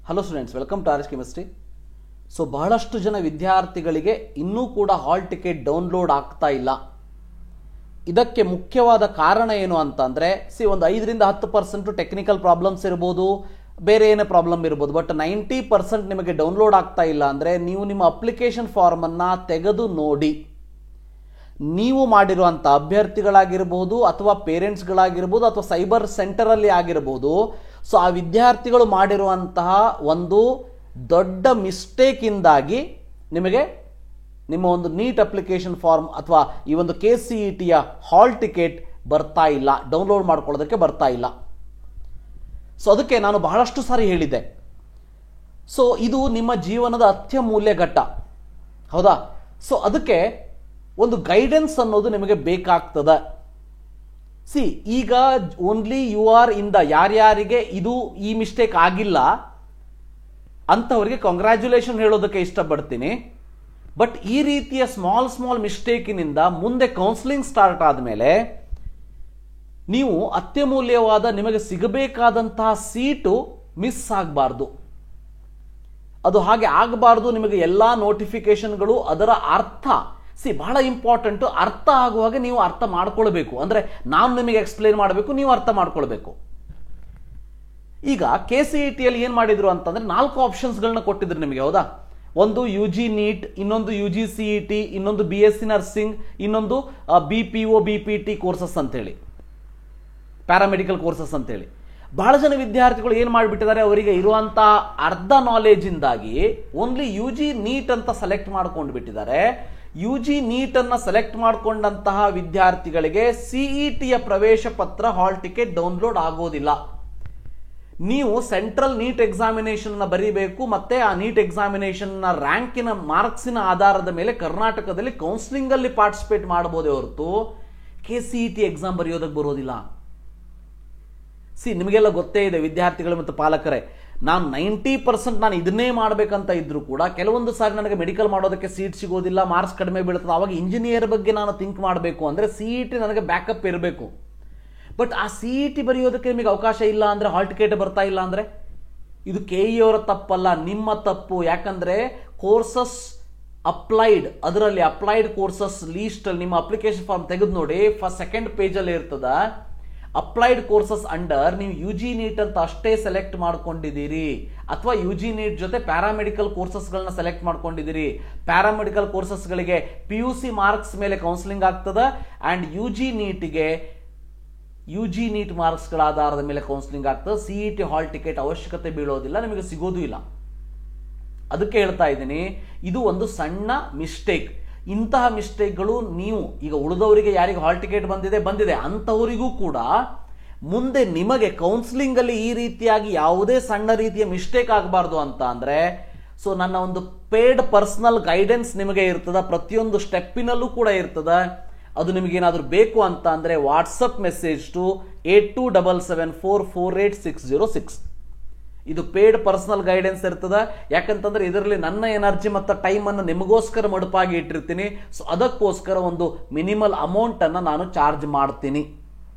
Hello students, welcome to RS chemistry. So ಬಹಳಷ್ಟು ಜನ ವಿದ್ಯಾರ್ಥಿಗಳಿಗೆ ಇನ್ನೂ ಕೂಡ ಹಾಲ್ ಟಿಕೆಟ್ ಡೌನ್ಲೋಡ್ ಆಗ್ತಾ ಇಲ್ಲ. ಇದಕ್ಕೆ ಮುಖ್ಯವಾದ ಕಾರಣ ಏನು ಅಂತಂದರೆ, ಒಂದು 5-10% ಟೆಕ್ನಿಕಲ್ ಪ್ರಾಬ್ಲಮ್ಸ್ ಇರ್ಬೋದು, ಬೇರೆ ಏನೇ ಪ್ರಾಬ್ಲಮ್ ಇರ್ಬೋದು. ಬಟ್ 90% ನಿಮಗೆ ಡೌನ್ಲೋಡ್ ಆಗ್ತಾ ಇಲ್ಲ ಅಂದರೆ ನೀವು ನಿಮ್ಮ ಅಪ್ಲಿಕೇಶನ್ ಫಾರ್ಮನ್ನು ತೆಗೆದು ನೋಡಿ. ನೀವು ಮಾಡಿರುವಂಥ ಅಭ್ಯರ್ಥಿಗಳಾಗಿರ್ಬೋದು ಅಥವಾ ಪೇರೆಂಟ್ಸ್ಗಳಾಗಿರ್ಬೋದು ಅಥವಾ ಸೈಬರ್ ಸೆಂಟರಲ್ಲಿ ಆಗಿರ್ಬೋದು, ಸೊ ಆ ವಿದ್ಯಾರ್ಥಿಗಳು ಮಾಡಿರುವಂತಹ ಒಂದು ದೊಡ್ಡ ಮಿಸ್ಟೇಕಿಂದಾಗಿ ನಿಮಗೆ ನಿಮ್ಮ ಒಂದು ನೀಟ್ ಅಪ್ಲಿಕೇಶನ್ ಫಾರ್ಮ್ ಅಥವಾ ಈ ಒಂದು KCETಯ ಹಾಲ್ ಟಿಕೆಟ್ ಬರ್ತಾ ಇಲ್ಲ, ಡೌನ್ಲೋಡ್ ಮಾಡ್ಕೊಳ್ಳೋದಕ್ಕೆ ಬರ್ತಾ ಇಲ್ಲ. ಸೊ ಅದಕ್ಕೆ ನಾನು ಬಹಳಷ್ಟು ಸಾರಿ ಹೇಳಿದ್ದೆ, ಸೊ ಇದು ನಿಮ್ಮ ಜೀವನದ ಅತ್ಯಮೂಲ್ಯ ಘಟ್ಟ, ಹೌದಾ? ಸೊ ಅದಕ್ಕೆ ಒಂದು ಗೈಡೆನ್ಸ್ ಅನ್ನೋದು ನಿಮಗೆ ಬೇಕಾಗ್ತದೆ. ಈಗ only you are in the ಯಾರ್ಯಾರಿಗೆ ಇದು ಈ ಮಿಸ್ಟೇಕ್ ಆಗಿಲ್ಲ ಅಂತವರಿಗೆ ಕಂಗ್ರ್ಯಾಚುಲೇಷನ್ ಹೇಳೋದಕ್ಕೆ ಇಷ್ಟಪಡ್ತೀನಿ. ಬಟ್ ಈ ರೀತಿಯ ಸ್ಮಾಲ್ ಮಿಸ್ಟೇಕಿನಿಂದ ಮುಂದೆ ಕೌನ್ಸಿಲಿಂಗ್ ಸ್ಟಾರ್ಟ್ ಆದಮೇಲೆ ನೀವು ಅತ್ಯಮೂಲ್ಯವಾದ ನಿಮಗೆ ಸಿಗಬೇಕಾದಂತಹ ಸೀಟು ಮಿಸ್ ಆಗಬಾರ್ದು. ಅದು ಹಾಗೆ ಆಗಬಾರ್ದು. ನಿಮಗೆ ಎಲ್ಲ ನೋಟಿಫಿಕೇಶನ್ಗಳು ಅದರ ಅರ್ಥ ಬಹಳ ಇಂಪಾರ್ಟೆಂಟ್. ಅರ್ಥ ಆಗುವಾಗ ನೀವು ಅರ್ಥ ಮಾಡ್ಕೊಳ್ಬೇಕು. ಅಂದ್ರೆ ನಾನು ನಿಮಗೆ ಎಕ್ಸ್ಪ್ಲೇನ್ ಮಾಡಬೇಕು, ನೀವು ಅರ್ಥ ಮಾಡ್ಕೊಳ್ಬೇಕು. ಈಗ KCETಯಲ್ಲಿ ಏನ್ ಮಾಡಿದ್ರು ಅಂತಂದ್ರೆ 4 ಆಪ್ಷನ್ಸ್ಗಳನ್ನ ಕೊಟ್ಟಿದ್ರು ನಿಮಗೆ, ಹೌದಾ? ಒಂದು UG ನೀಟ್, ಇನ್ನೊಂದು UG CET, ಇನ್ನೊಂದು BSc ನರ್ಸಿಂಗ್, ಇನ್ನೊಂದು BPO BPT ಕೋರ್ಸಸ್ ಅಂತೇಳಿ, ಪ್ಯಾರಾಮೆಡಿಕಲ್ ಕೋರ್ಸಸ್ ಅಂತೇಳಿ. ಬಹಳ ಜನ ವಿದ್ಯಾರ್ಥಿಗಳು ಏನ್ ಮಾಡಿಬಿಟ್ಟಿದ್ದಾರೆ, ಅವರಿಗೆ ಇರುವಂತಹ ಅರ್ಧ ನಾಲೆಜ್ ಇಂದಾಗಿ ಓನ್ಲಿ UG ನೀಟ್ ಅಂತ ಸೆಲೆಕ್ಟ್ ಮಾಡ್ಕೊಂಡು ಬಿಟ್ಟಿದ್ದಾರೆ. UG ನೀಟ್ ಅನ್ನ ಸೆಲೆಕ್ಟ್ ಮಾಡಿಕೊಂಡಂತಹ ವಿದ್ಯಾರ್ಥಿಗಳಿಗೆ CETಯ ಪ್ರವೇಶ ಪತ್ರ ಹಾಲ್ ಟಿಕೆಟ್ ಡೌನ್ಲೋಡ್ ಆಗೋದಿಲ್ಲ. ನೀವು ಸೆಂಟ್ರಲ್ ನೀಟ್ ಎಕ್ಸಾಮಿನೇಷನ್ ಬರೀಬೇಕು, ಮತ್ತೆ ಆ ನೀಟ್ ಎಕ್ಸಾಮಿನೇಷನ್ ರ್ಯಾಂಕಿನ ಮಾರ್ಕ್ಸಿನ ಆಧಾರದ ಮೇಲೆ ಕರ್ನಾಟಕದಲ್ಲಿ ಕೌನ್ಸಿಲಿಂಗ್ ಅಲ್ಲಿ ಪಾರ್ಟಿಸಿಪೇಟ್ ಮಾಡಬಹುದೇ ಹೊರತು KCET ಎಕ್ಸಾಮ್ ಬರೆಯೋದಕ್ಕೆ ಬರೋದಿಲ್ಲ. ನಿಮಗೆಲ್ಲ ಗೊತ್ತೇ ಇದೆ ವಿದ್ಯಾರ್ಥಿಗಳು ಮತ್ತು ಪಾಲಕರೇ, ನಾನು 90% ನಾನು ಇದನ್ನೇ ಮಾಡಬೇಕಂತ ಇದ್ರು ಕೂಡ ಕೆಲವೊಂದು ಸಾರಿ ನನಗೆ ಮೆಡಿಕಲ್ ಮಾಡೋದಕ್ಕೆ ಸೀಟ್ ಸಿಗೋದಿಲ್ಲ, ಮಾರ್ಕ್ಸ್ ಕಡಿಮೆ ಬೀಳ್ತದೆ. ಅವಾಗ ಇಂಜಿನಿಯರ್ ಬಗ್ಗೆ ನಾನು ಥಿಂಕ್ ಮಾಡಬೇಕು ಅಂದರೆ CET ನನಗೆ ಬ್ಯಾಕಪ್ ಇರಬೇಕು. ಬಟ್ ಆ CET ಬರೆಯೋದಕ್ಕೆ ನಿಮಗೆ ಅವಕಾಶ ಇಲ್ಲ ಅಂದರೆ, ಹಾಲ್ ಟಿಕೆಟ್ ಬರ್ತಾ ಇಲ್ಲ ಅಂದರೆ ಇದು KE ಅವರ ತಪ್ಪಲ್ಲ, ನಿಮ್ಮ ತಪ್ಪು. ಯಾಕಂದ್ರೆ ಕೋರ್ಸಸ್ ಅಪ್ಲೈಡ್, ಅದರಲ್ಲಿ ಅಪ್ಲೈಡ್ ಕೋರ್ಸಸ್ ಲೀಸ್ಟ್ ಅಲ್ಲಿ ನಿಮ್ಮ ಅಪ್ಲಿಕೇಶನ್ ಫಾರ್ಮ್ ತೆಗೆದು ನೋಡಿ, ಸೆಕೆಂಡ್ ಪೇಜಲ್ಲಿ ಇರ್ತದ ಅಪ್ಲೈಡ್ ಕೋರ್ಸಸ್ ಅಂಡರ್ ನೀವು UG ನೀಟ್ ಅಂತ ಅಷ್ಟೇ ಸೆಲೆಕ್ಟ್ ಮಾಡ್ಕೊಂಡಿದ್ದೀರಿ, ಅಥವಾ UG ನೀಟ್ ಜೊತೆ ಪ್ಯಾರಾಮೆಡಿಕಲ್ ಕೋರ್ಸಸ್ಗಳನ್ನ ಸೆಲೆಕ್ಟ್ ಮಾಡ್ಕೊಂಡಿದ್ದೀರಿ. ಪ್ಯಾರಾಮೆಡಿಕಲ್ ಕೋರ್ಸಸ್ಗಳಿಗೆ PUC ಮಾರ್ಕ್ಸ್ ಮೇಲೆ ಕೌನ್ಸಿಲಿಂಗ್ ಆಗ್ತದೆ, ಅಂಡ್ UG ನೀಟ್ ಮಾರ್ಕ್ಸ್ಗಳ ಆಧಾರದ ಮೇಲೆ ಕೌನ್ಸಿಲಿಂಗ್ ಆಗ್ತದೆ. CET ಹಾಲ್ ಟಿಕೆಟ್ ಅವಶ್ಯಕತೆ ಬೀಳೋದಿಲ್ಲ, ನಿಮಗೆ ಸಿಗೋದು ಇಲ್ಲ. ಅದಕ್ಕೆ ಹೇಳ್ತಾ ಇದ್ದೀನಿ, ಇದು ಒಂದು ಸಣ್ಣ ಮಿಸ್ಟೇಕ್. ಇಂತಹ ಮಿಸ್ಟೇಕ್ಗಳು ನೀವು ಈಗ ಉಳಿದವರಿಗೆ ಯಾರಿಗೆ ಹಾಲ್ ಟಿಕೆಟ್ ಬಂದಿದೆ ಅಂತವರಿಗೂ ಕೂಡ ಮುಂದೆ ನಿಮಗೆ ಕೌನ್ಸಿಲಿಂಗ್ ಅಲ್ಲಿ ಈ ರೀತಿಯಾಗಿ ಯಾವುದೇ ಸಣ್ಣ ರೀತಿಯ ಮಿಸ್ಟೇಕ್ ಆಗಬಾರ್ದು ಅಂತ ಅಂದ್ರೆ, ಸೊ ನನ್ನ ಒಂದು ಪೇಡ್ ಪರ್ಸನಲ್ ಗೈಡೆನ್ಸ್ ನಿಮಗೆ ಇರ್ತದ, ಪ್ರತಿಯೊಂದು ಸ್ಟೆಪ್ಪಿನಲ್ಲೂ ಕೂಡ ಇರ್ತದ. ಅದು ನಿಮಗೇನಾದ್ರೂ ಬೇಕು ಅಂತ ಅಂದ್ರೆ ವಾಟ್ಸಪ್ ಮೆಸೇಜ್ ಟು 8277448606. ಇದು ಪೇಡ್ ಪರ್ಸನಲ್ ಗೈಡೆನ್ಸ್ ಇರ್ತದ. ಯಾಕಂತಂದ್ರೆ ಇದರಲ್ಲಿ ನನ್ನ ಎನರ್ಜಿ ಮತ್ತು ಟೈಮ್ ಅನ್ನು ನಿಮಗೋಸ್ಕರ ಮಡುಪಾಗಿ ಇಟ್ಟಿರ್ತೀನಿ. ಸೊ ಅದಕ್ಕೋಸ್ಕರ ಒಂದು ಮಿನಿಮಲ್ ಅಮೌಂಟ್ ಅನ್ನು ನಾನು ಚಾರ್ಜ್ ಮಾಡ್ತೀನಿ.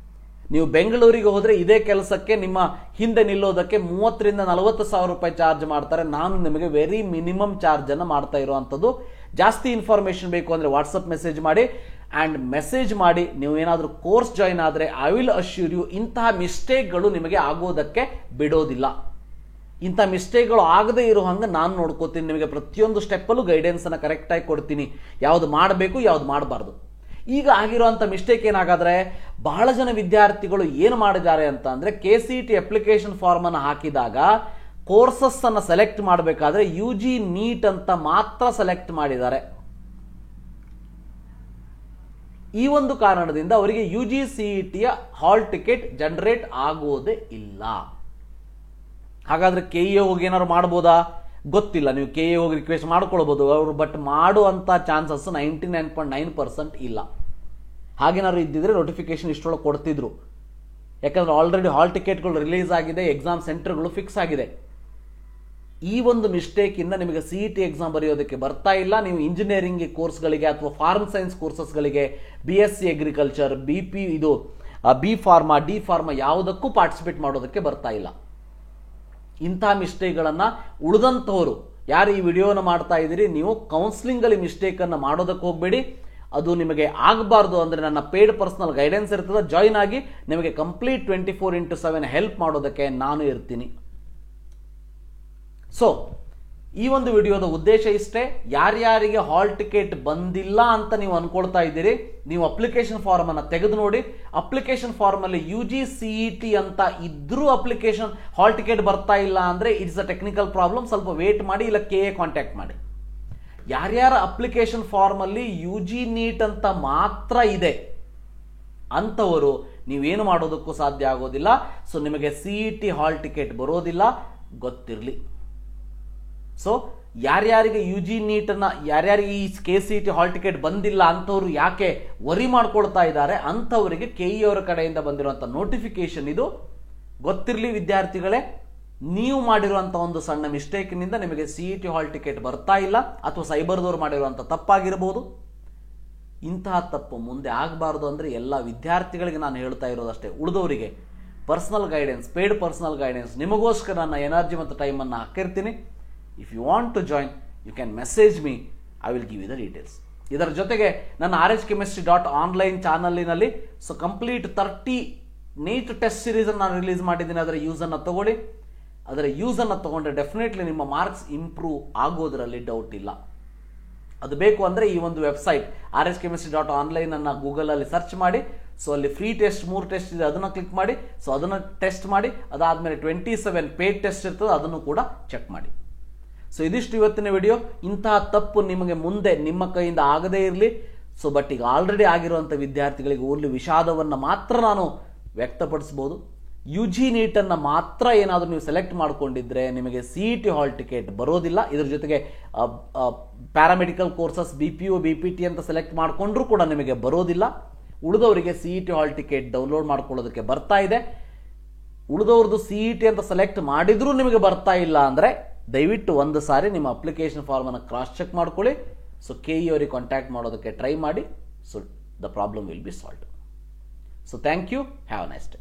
ನೀವು ಬೆಂಗಳೂರಿಗೆ ಹೋದ್ರೆ ಇದೇ ಕೆಲಸಕ್ಕೆ ನಿಮ್ಮ ಹಿಂದೆ ನಿಲ್ಲೋದಕ್ಕೆ 30,000-40,000 ರೂಪಾಯಿ ಚಾರ್ಜ್ ಮಾಡ್ತಾರೆ. ನಾನು ನಿಮಗೆ ವೆರಿ ಮಿನಿಮಮ್ ಚಾರ್ಜ್ ಅನ್ನು ಮಾಡ್ತಾ ಇರುವಂತದ್ದು. ಜಾಸ್ತಿ ಇನ್ಫಾರ್ಮೇಶನ್ ಬೇಕು ಅಂದ್ರೆ ವಾಟ್ಸಪ್ ಮೆಸೇಜ್ ಮಾಡಿ. ಅಂಡ್ ಮೆಸೇಜ್ ಮಾಡಿ ನೀವು ಏನಾದರೂ ಕೋರ್ಸ್ ಜಾಯಿನ್ ಆದ್ರೆ ಐ ವಿಲ್ ಅಶ್ಯೂರ್ ಯು ಇಂತಹ ಮಿಸ್ಟೇಕ್ಗಳು ನಿಮಗೆ ಆಗೋದಕ್ಕೆ ಬಿಡೋದಿಲ್ಲ. ಇಂಥ ಮಿಸ್ಟೇಕ್ಗಳು ಆಗದೆ ಇರೋ ಹಂಗೆ ನಾನು ನೋಡ್ಕೋತೀನಿ. ನಿಮಗೆ ಪ್ರತಿಯೊಂದು ಸ್ಟೆಪ್ಪಲ್ಲೂ ಗೈಡೆನ್ಸ್ ಅನ್ನು ಕರೆಕ್ಟಾಗಿ ಕೊಡ್ತೀನಿ, ಯಾವ್ದು ಮಾಡಬೇಕು ಯಾವ್ದು ಮಾಡಬಾರ್ದು. ಈಗ ಆಗಿರುವಂಥ ಮಿಸ್ಟೇಕ್ ಏನಾಗಾದ್ರೆ, ಬಹಳ ಜನ ವಿದ್ಯಾರ್ಥಿಗಳು ಏನು ಮಾಡಿದ್ದಾರೆ ಅಂತ ಅಂದ್ರೆ, KCET ಅಪ್ಲಿಕೇಶನ್ ಫಾರ್ಮ್ ಅನ್ನು ಹಾಕಿದಾಗ ಕೋರ್ಸಸ್ ಅನ್ನು ಸೆಲೆಕ್ಟ್ ಮಾಡಬೇಕಾದ್ರೆ UG ನೀಟ್ ಅಂತ ಮಾತ್ರ ಸೆಲೆಕ್ಟ್ ಮಾಡಿದ್ದಾರೆ. ಈ ಒಂದು ಕಾರಣದಿಂದ ಅವರಿಗೆ UG CETಯ ಹಾಲ್ ಟಿಕೆಟ್ ಜನರೇಟ್ ಆಗೋದೇ ಇಲ್ಲ. ಹಾಗಾದ್ರೆ KE ಹೋಗಿ ಏನಾದ್ರು ಮಾಡ್ಬೋದಾ ಗೊತ್ತಿಲ್ಲ. ನೀವು KE ಹೋಗಿ ರಿಕ್ವೆಸ್ಟ್ ಮಾಡ್ಕೊಳ್ಬಹುದು ಅವರು, ಬಟ್ ಮಾಡುವಂತ ಚಾನ್ಸಸ್ 99.9% ಇಲ್ಲ. ಹಾಗೇನಾದ್ರು ಇದ್ದಿದ್ರೆ ನೋಟಿಫಿಕೇಶನ್ ಇಷ್ಟೊಳಗೆ ಕೊಡ್ತಿದ್ರು. ಯಾಕಂದ್ರೆ ಆಲ್ರೆಡಿ ಹಾಲ್ ಟಿಕೆಟ್ಗಳು ರಿಲೀಸ್ ಆಗಿದೆ, ಎಕ್ಸಾಮ್ ಸೆಂಟರ್ಗಳು ಫಿಕ್ಸ್ ಆಗಿದೆ. ಈ ಒಂದು ಮಿಸ್ಟೇಕ್ ಇಂದ ನಿಮಗೆ CET ಎಕ್ಸಾಮ್ ಬರೆಯೋದಕ್ಕೆ ಬರ್ತಾ ಇಲ್ಲ. ನೀವು ಇಂಜಿನಿಯರಿಂಗ್ ಕೋರ್ಸ್ಗಳಿಗೆ ಅಥವಾ ಫಾರ್ಮ್ ಸೈನ್ಸ್ ಕೋರ್ಸಸ್ಗಳಿಗೆ BSc agriculture, B pharma, D pharma ಯಾವುದಕ್ಕೂ ಪಾರ್ಟಿಸಿಪೇಟ್ ಮಾಡೋದಕ್ಕೆ ಬರ್ತಾ ಇಲ್ಲ. ಇಂಥ ಮಿಸ್ಟೇಕ್ಗಳನ್ನು ಉಳಿದಂಥವರು ಯಾರು ಈ ವಿಡಿಯೋನ ಮಾಡ್ತಾ ಇದ್ದೀರಿ, ನೀವು ಕೌನ್ಸಿಲಿಂಗಲ್ಲಿ ಮಿಸ್ಟೇಕನ್ನು ಮಾಡೋದಕ್ಕೆ ಹೋಗಬೇಡಿ. ಅದು ನಿಮಗೆ ಆಗಬಾರ್ದು ಅಂದರೆ ನನ್ನ ಪೇಯ್ಡ್ ಪರ್ಸನಲ್ ಗೈಡೆನ್ಸ್ ಇರ್ತದೆ, ಜಾಯಿನ್ ಆಗಿ ನಿಮಗೆ ಕಂಪ್ಲೀಟ್ 24/7 ಹೆಲ್ಪ್ ಮಾಡೋದಕ್ಕೆ ನಾನು ಇರ್ತೀನಿ. ಸೊ ಈ ಒಂದು ವಿಡಿಯೋದ ಉದ್ದೇಶ ಇಷ್ಟೇ. ಯಾರ್ಯಾರಿಗೆ ಹಾಲ್ ಟಿಕೆಟ್ ಬಂದಿಲ್ಲ ಅಂತ ನೀವು ಅನ್ಕೊಳ್ತಾ ಇದ್ದೀರಿ, ನೀವು ಅಪ್ಲಿಕೇಶನ್ ಫಾರ್ಮ್ ಅನ್ನು ತೆಗೆದು ನೋಡಿ. ಅಪ್ಲಿಕೇಶನ್ ಫಾರ್ಮ್ ಅಲ್ಲಿ UGCET ಅಂತ ಇದ್ರೂ ಅಪ್ಲಿಕೇಶನ್ ಹಾಲ್ ಟಿಕೆಟ್ ಬರ್ತಾ ಇಲ್ಲ ಅಂದ್ರೆ ಇಟ್ಸ್ ಅ ಟೆಕ್ನಿಕಲ್ ಪ್ರಾಬ್ಲಮ್. ಸ್ವಲ್ಪ ವೇಟ್ ಮಾಡಿ, ಇಲ್ಲ KA ಕಾಂಟ್ಯಾಕ್ಟ್ ಮಾಡಿ. ಯಾರ್ಯಾರ ಅಪ್ಲಿಕೇಶನ್ ಫಾರ್ಮ್ ಅಲ್ಲಿ UG NEET ಅಂತ ಮಾತ್ರ ಇದೆ ಅಂತವರು ನೀವೇನು ಮಾಡೋದಕ್ಕೂ ಸಾಧ್ಯ ಆಗೋದಿಲ್ಲ. ಸೊ ನಿಮಗೆ CET ಹಾಲ್ ಟಿಕೆಟ್ ಬರೋದಿಲ್ಲ, ಗೊತ್ತಿರಲಿ. ಸೊ ಯಾರ್ಯಾರಿಗೆ UG NEET ಅನ್ನ, ಯಾರ್ಯಾರಿಗೆ ಈ KCET ಹಾಲ್ ಟಿಕೆಟ್ ಬಂದಿಲ್ಲ ಅಂತವ್ರು ಯಾಕೆ ವರಿ ಮಾಡ್ಕೊಳ್ತಾ ಇದ್ದಾರೆ, ಅಂಥವರಿಗೆ KE ಅವರ ಕಡೆಯಿಂದ ಬಂದಿರುವಂಥ ನೋಟಿಫಿಕೇಶನ್ ಇದು. ಗೊತ್ತಿರಲಿ ವಿದ್ಯಾರ್ಥಿಗಳೇ, ನೀವು ಮಾಡಿರುವಂಥ ಒಂದು ಸಣ್ಣ ಮಿಸ್ಟೇಕ್ನಿಂದ ನಿಮಗೆ CET ಹಾಲ್ ಟಿಕೆಟ್ ಬರ್ತಾ ಇಲ್ಲ, ಅಥವಾ ಸೈಬರ್ದವ್ರು ಮಾಡಿರುವಂಥ ತಪ್ಪಾಗಿರ್ಬೋದು. ಇಂತಹ ತಪ್ಪು ಮುಂದೆ ಆಗಬಾರ್ದು ಅಂದರೆ ಎಲ್ಲ ವಿದ್ಯಾರ್ಥಿಗಳಿಗೆ ನಾನು ಹೇಳ್ತಾ ಇರೋದಷ್ಟೇ. ಉಳಿದವರಿಗೆ personal guidance, paid personal guidance ನಿಮಗೋಸ್ಕರ ನನ್ನ ಎನರ್ಜಿ ಮತ್ತು ಟೈಮನ್ನು ಹಾಕಿರ್ತೀನಿ. If you want to join, you can message me, I will give you the details. ಇದರ ಜೊತೆಗೆ ನನ್ನ rhchemistry.online ಚಾನಲಿನಲ್ಲಿ so complete 30 NEET test series ನಾನು ರಿಲೀಸ್ ಮಾಡಿದ್ದೀನಿ. ಅದರ ಯೂಸನ್ನು ತಗೊಳ್ಳಿ. ಅದರ ಯೂಸನ್ನು ತಗೊಂಡ್ರೆ ಡೆಫಿನೆಟ್ಲಿ ನಿಮ್ಮ ಮಾರ್ಕ್ಸ್ ಇಂಪ್ರೂವ್ ಆಗೋದ್ರಲ್ಲಿ ಡೌಟ್ ಇಲ್ಲ. ಅದು ಬೇಕು ಅಂದರೆ ಈ ಒಂದು ವೆಬ್ಸೈಟ್ rhchemistry.online ಅನ್ನು ಗೂಗಲಲ್ಲಿ ಸರ್ಚ್ ಮಾಡಿ. ಸೊ ಅಲ್ಲಿ ಫ್ರೀ ಟೆಸ್ಟ್ 3 ಟೆಸ್ಟ್ ಇದೆ, ಅದನ್ನು ಕ್ಲಿಕ್ ಮಾಡಿ. ಸೊ ಅದನ್ನು ಟೆಸ್ಟ್ ಮಾಡಿ. ಅದಾದಮೇಲೆ 27 ಪೇಯ್ಡ್ ಟೆಸ್ಟ್ ಇರ್ತದೆ, ಅದನ್ನು ಕೂಡ ಚೆಕ್ ಮಾಡಿ. ಸೊ ಇದಿಷ್ಟು ಇವತ್ತಿನ ವಿಡಿಯೋ. ಇಂತಹ ತಪ್ಪು ನಿಮಗೆ ಮುಂದೆ ನಿಮ್ಮ ಕೈಯಿಂದ ಆಗದೇ ಇರಲಿ. ಸೊ ಬಟ್ ಈಗ ಆಲ್ರೆಡಿ ಆಗಿರುವಂಥ ವಿದ್ಯಾರ್ಥಿಗಳಿಗೆ ಓನ್ಲಿ ವಿಷಾದವನ್ನು ಮಾತ್ರ ನಾನು ವ್ಯಕ್ತಪಡಿಸ್ಬೋದು. UG NEET ಅನ್ನು ಮಾತ್ರ ಏನಾದರೂ ನೀವು ಸೆಲೆಕ್ಟ್ ಮಾಡ್ಕೊಂಡಿದ್ರೆ ನಿಮಗೆ CET ಹಾಲ್ ಟಿಕೆಟ್ ಬರೋದಿಲ್ಲ. ಇದ್ರ ಜೊತೆಗೆ ಪ್ಯಾರಾಮೆಡಿಕಲ್ ಕೋರ್ಸಸ್ BPO BPT ಅಂತ ಸೆಲೆಕ್ಟ್ ಮಾಡಿಕೊಂಡ್ರೂ ಕೂಡ ನಿಮಗೆ ಬರೋದಿಲ್ಲ. ಉಳಿದವರಿಗೆ CET ಹಾಲ್ ಟಿಕೆಟ್ ಡೌನ್ಲೋಡ್ ಮಾಡ್ಕೊಳ್ಳೋದಕ್ಕೆ ಬರ್ತಾ ಇದೆ. ಉಳಿದವ್ರದ್ದು CET ಅಂತ ಸೆಲೆಕ್ಟ್ ಮಾಡಿದ್ರೂ ನಿಮಗೆ ಬರ್ತಾ ಇಲ್ಲ ಅಂದರೆ ದಯವಿಟ್ಟು ಒಂದು ಸಾರಿ ನಿಮ್ಮ ಅಪ್ಲಿಕೇಶನ್ ಫಾರ್ಮನ್ನು ಕ್ರಾಸ್ ಚೆಕ್ ಮಾಡ್ಕೊಳ್ಳಿ. ಸೊ KE ಅವರಿಗೆ ಕಾಂಟ್ಯಾಕ್ಟ್ ಮಾಡೋದಕ್ಕೆ ಟ್ರೈ ಮಾಡಿ. So the problem will be solved. So thank you, have a nice day.